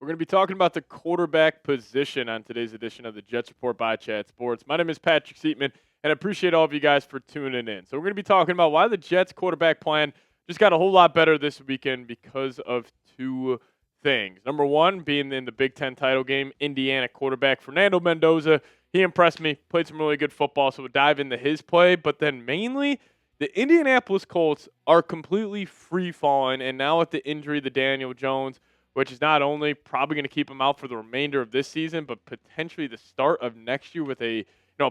going to be talking about the quarterback position on today's edition of the Jets Report by Chat Sports. My name is Patrick Siepman, and I appreciate all of you guys for tuning in. So we're going to be talking about why the Jets quarterback plan just got a whole lot better this weekend because of two things. Number one, being in the Big Ten title game, Indiana quarterback Fernando Mendoza. He impressed me, played some really good football, so we'll dive into his play. But then mainly, the Indianapolis Colts are completely free-falling, and now with the injury to Daniel Jones, which is not only probably going to keep him out for the remainder of this season, but potentially the start of next year with a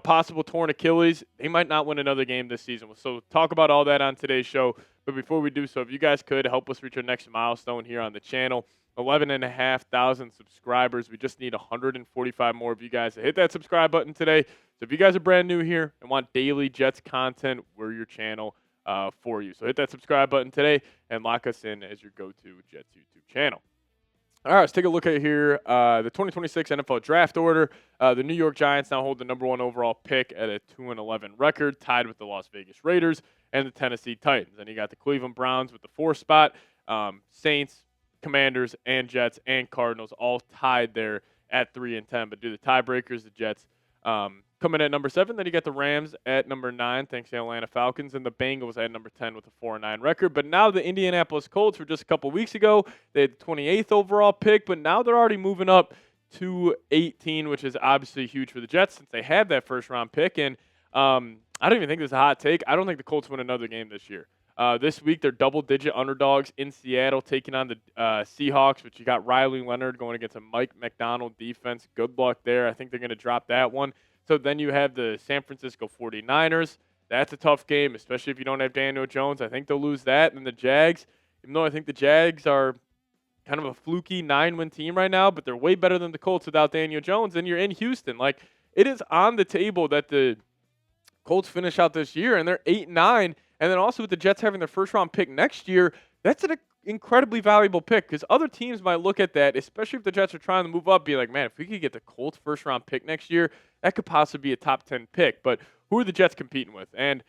possible torn Achilles, they might not win another game this season. So talk about all that on today's show. But before we do so, if you guys could help us reach our next milestone here on the channel, 11,500 subscribers. We just need 145 more of you guys to hit that subscribe button today. So if you guys are brand new here and want daily Jets content, we're your channel for you. So hit that subscribe button today and lock us in as your go-to Jets YouTube channel. All right, let's take a look at here the 2026 NFL draft order. The New York Giants now hold the number 1 overall pick at a 2-11 record, tied with the Las Vegas Raiders and the Tennessee Titans. And you got the Cleveland Browns with the 4th spot, Saints, Commanders, and Jets and Cardinals all tied there at 3 and 10. But due to tiebreakers, the Jets come in at number 7. Then you got the Rams at number 9, thanks to the Atlanta Falcons, and the Bengals at number 10 with a 4-9 record. But now the Indianapolis Colts were just a couple weeks ago. They had the 28th overall pick, but now they're already moving up to 18, which is obviously huge for the Jets since they had that first-round pick. And I don't even think this is a hot take. I don't think the Colts win another game this year. This week, they're double-digit underdogs in Seattle, taking on the Seahawks, which you got Riley Leonard going against a Mike McDonald defense. Good luck there. I think they're going to drop that one. So then you have the San Francisco 49ers. That's a tough game, especially if you don't have Daniel Jones. I think they'll lose that. And the Jags, even though I think the Jags are kind of a fluky 9-win team right now, but they're way better than the Colts without Daniel Jones, and you're in Houston. Like, it is on the table that the Colts finish out this year, and they're 8-9. And then also with the Jets having their first-round pick next year, that's an incredibly valuable pick because other teams might look at that, especially if the Jets are trying to move up, be like, man, if we could get the Colts first-round pick next year, that could possibly be a top 10 pick. But who are the Jets competing with? And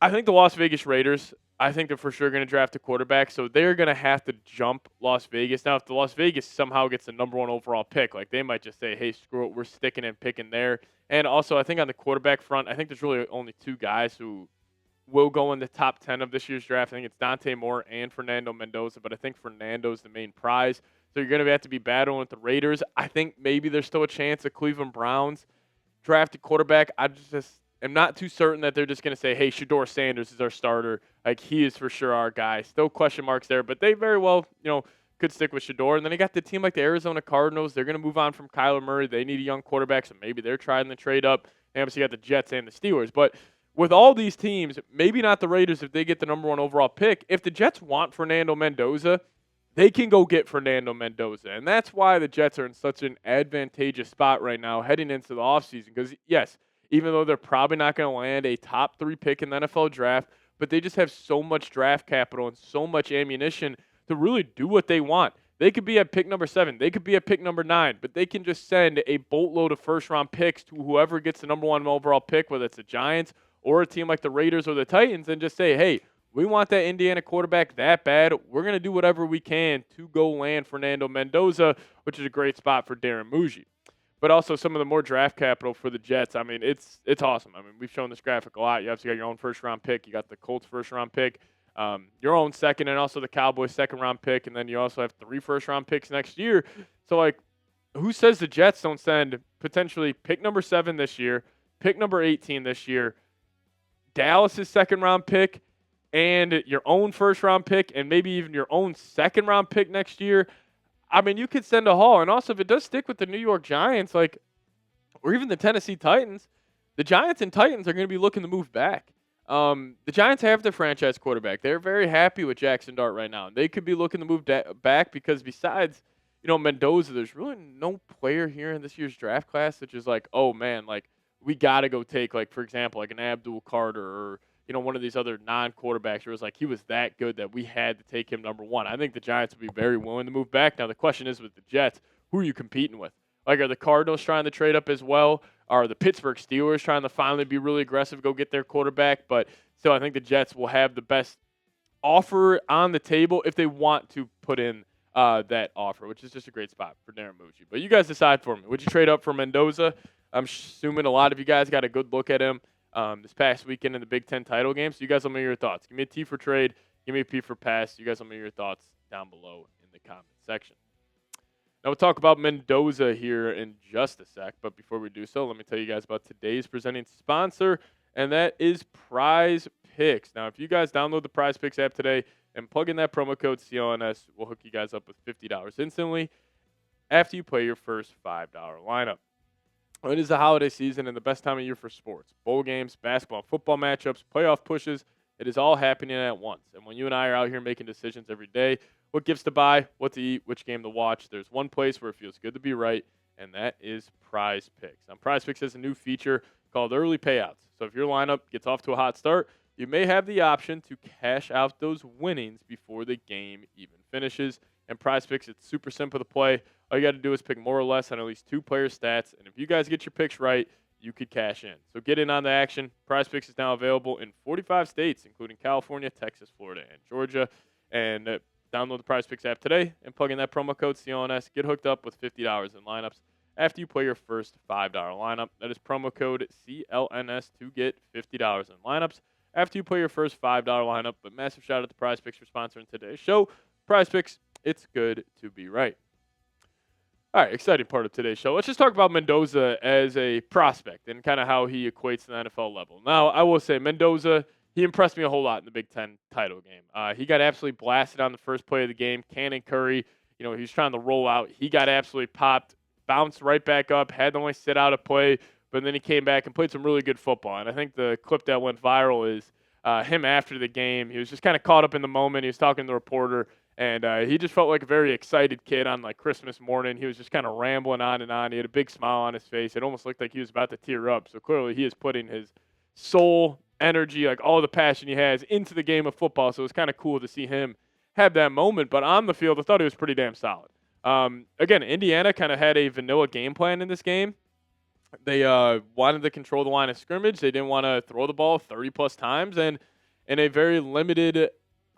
I think the Las Vegas Raiders, I think they're for sure going to draft a quarterback, so they're going to have to jump Las Vegas. Now, if the Las Vegas somehow gets the number 1 overall pick, like they might just say, hey, screw it, we're sticking and picking there. And also, I think on the quarterback front, I think there's really only 2 guys who will go in the top 10 of this year's draft. I think it's Dante Moore and Fernando Mendoza, but I think Fernando's the main prize. So you're going to have to be battling with the Raiders. I think maybe there's still a chance the Cleveland Browns draft a quarterback. I just am not too certain that they're just going to say, hey, Shedeur Sanders is our starter. Like, he is for sure our guy. Still question marks there, but they very well, could stick with Shedeur. And then you got the team like the Arizona Cardinals. They're going to move on from Kyler Murray. They need a young quarterback, so maybe they're trying to trade up. And obviously you got the Jets and the Steelers. But with all these teams, maybe not the Raiders if they get the number 1 overall pick. If the Jets want Fernando Mendoza, they can go get Fernando Mendoza. And that's why the Jets are in such an advantageous spot right now heading into the offseason. Because, yes, even though they're probably not going to land a top 3 pick in the NFL draft, but they just have so much draft capital and so much ammunition to really do what they want. They could be at pick number 7. They could be at pick number 9, but they can just send a boatload of first-round picks to whoever gets the number 1 overall pick, whether it's the Giants or a team like the Raiders or the Titans, and just say, hey, we want that Indiana quarterback that bad. We're going to do whatever we can to go land Fernando Mendoza, which is a great spot for Darren Muji. But also some of the more draft capital for the Jets. I mean, it's awesome. I mean, we've shown this graphic a lot. You obviously got your own first-round pick. You got the Colts first-round pick, your own second, and also the Cowboys second-round pick, and then you also have 3 first-round picks next year. So, like, who says the Jets don't send potentially pick number 7 this year, pick number 18 this year, Dallas's second-round pick, and your own first-round pick, and maybe even your own second-round pick next year? I mean, you could send a haul. And also, if it does stick with the New York Giants, like, or even the Tennessee Titans, the Giants and Titans are going to be looking to move back. The Giants have their franchise quarterback. They're very happy with Jackson Dart right now. They could be looking to move back because besides, Mendoza, there's really no player here in this year's draft class that's just like, oh, man, like, we got to go take, like, for example, like an Abdul Carter or, one of these other non-quarterbacks where it was like he was that good that we had to take him number 1. I think the Giants would be very willing to move back. Now, the question is with the Jets, who are you competing with? Like, are the Cardinals trying to trade up as well? Are the Pittsburgh Steelers trying to finally be really aggressive, go get their quarterback? But still, I think the Jets will have the best offer on the table if they want to put in that offer, which is just a great spot for Darren Mucci. But you guys decide for me. Would you trade up for Mendoza? I'm assuming a lot of you guys got a good look at him this past weekend in the Big Ten title game. So you guys let me know your thoughts. Give me a T for trade. Give me a P for pass. You guys let me know your thoughts down below in the comment section. Now we'll talk about Mendoza here in just a sec. But before we do so, let me tell you guys about today's presenting sponsor, and that is PrizePicks. Now, if you guys download the PrizePicks app today and plug in that promo code CLNS, we'll hook you guys up with $50 instantly after you play your first $5 lineup. It is the holiday season and the best time of year for sports. Bowl games, basketball, football matchups, playoff pushes. It is all happening at once. And when you and I are out here making decisions every day, what gifts to buy, what to eat, which game to watch, there's one place where it feels good to be right, and that is PrizePicks. Now, PrizePicks has a new feature called Early Payouts. So if your lineup gets off to a hot start, you may have the option to cash out those winnings before the game even finishes. And PrizePicks, it's super simple to play. All you got to do is pick more or less on at least 2 player stats. And if you guys get your picks right, you could cash in. So get in on the action. PrizePicks is now available in 45 states, including California, Texas, Florida, and Georgia. And download the PrizePicks app today and plug in that promo code CLNS. Get hooked up with $50 in lineups after you play your first $5 lineup. That is promo code CLNS to get $50 in lineups after you play your first $5 lineup. But massive shout out to PrizePicks for sponsoring today's show. PrizePicks, it's good to be right. All right, exciting part of today's show. Let's just talk about Mendoza as a prospect and kind of how he equates to the NFL level. Now, I will say Mendoza, he impressed me a whole lot in the Big Ten title game. He got absolutely blasted on the first play of the game. Cannon Curry, he was trying to roll out. He got absolutely popped, bounced right back up, had to only sit out a play, but then he came back and played some really good football. And I think the clip that went viral is him after the game. He was just kind of caught up in the moment. He was talking to the reporter. And he just felt like a very excited kid on like Christmas morning. He was just kind of rambling on and on. He had a big smile on his face. It almost looked like he was about to tear up. So clearly he is putting his soul, energy, like all the passion he has into the game of football. So it's kind of cool to see him have that moment. But on the field, I thought he was pretty damn solid. Again, Indiana kind of had a vanilla game plan in this game. They wanted to control the line of scrimmage. They didn't want to throw the ball 30-plus times. And in a very limited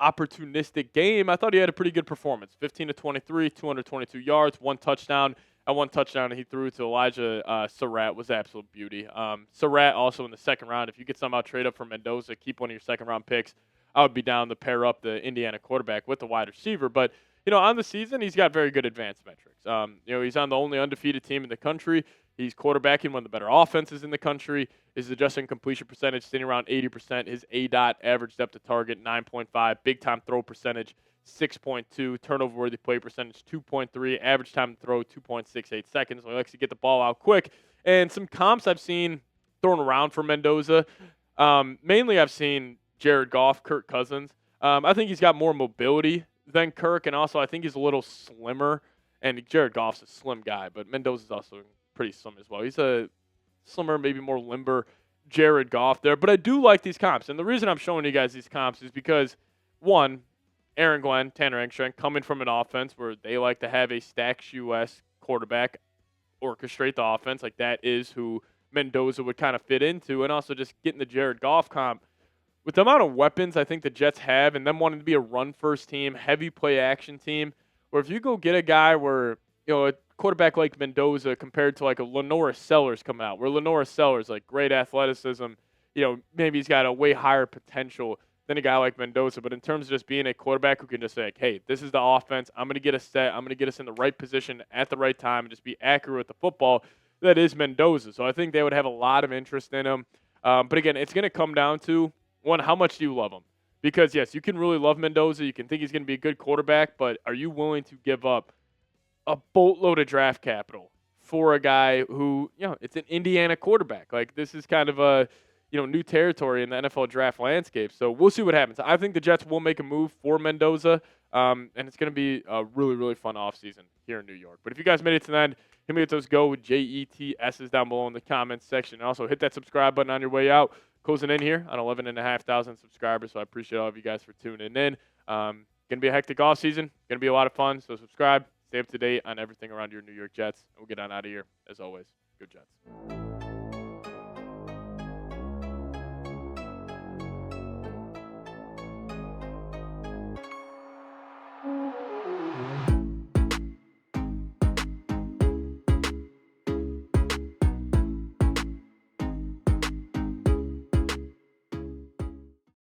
opportunistic game, I thought he had a pretty good performance. 15 to 23, 222 yards, 1 touchdown. One touchdown he threw to Elijah Surratt was absolute beauty. Surratt also in the second round. If you could somehow trade up for Mendoza, keep one of your second-round picks, I would be down to pair up the Indiana quarterback with the wide receiver. But, on the season, he's got very good advanced metrics. He's on the only undefeated team in the country. He's quarterbacking one of the better offenses in the country. His adjusted completion percentage sitting around 80%. His ADOT, average depth of target, 9.5. Big time throw percentage, 6.2. Turnover worthy play percentage, 2.3. Average time to throw, 2.68 seconds. So he likes to get the ball out quick. And some comps I've seen thrown around for Mendoza. Mainly I've seen Jared Goff, Kirk Cousins. I think he's got more mobility than Kirk. And also I think he's a little slimmer. And Jared Goff's a slim guy, but Mendoza's also pretty slim as well. He's a slimmer, maybe more limber Jared Goff there. But I do like these comps. And the reason I'm showing you guys these comps is because, one, Aaron Glenn, Tanner Engstrand, coming from an offense where they like to have a Stacks US quarterback orchestrate the offense. Like that is who Mendoza would kind of fit into. And also just getting the Jared Goff comp. With the amount of weapons I think the Jets have and them wanting to be a run-first team, heavy play-action team, or if you go get a guy where, a quarterback like Mendoza compared to like a Lenora Sellers come out, where Lenora Sellers, like great athleticism, maybe he's got a way higher potential than a guy like Mendoza. But in terms of just being a quarterback who can just say, like, hey, this is the offense. I'm going to get us set. I'm going to get us in the right position at the right time and just be accurate with the football. That is Mendoza. So I think they would have a lot of interest in him. But again, it's going to come down to, one, how much do you love him? Because, yes, you can really love Mendoza. You can think he's going to be a good quarterback, but are you willing to give up a boatload of draft capital for a guy who, it's an Indiana quarterback? Like, this is kind of a, new territory in the NFL draft landscape. So we'll see what happens. I think the Jets will make a move for Mendoza, and it's going to be a really, really fun offseason here in New York. But if you guys made it to the end, hit me with those go JETSs down below in the comments section. And also hit that subscribe button on your way out. Closing in here on 11,500 subscribers, so I appreciate all of you guys for tuning in. Going to be a hectic offseason. Going to be a lot of fun, so subscribe. Stay up to date on everything around your New York Jets. And we'll get on out of here. As always, go Jets.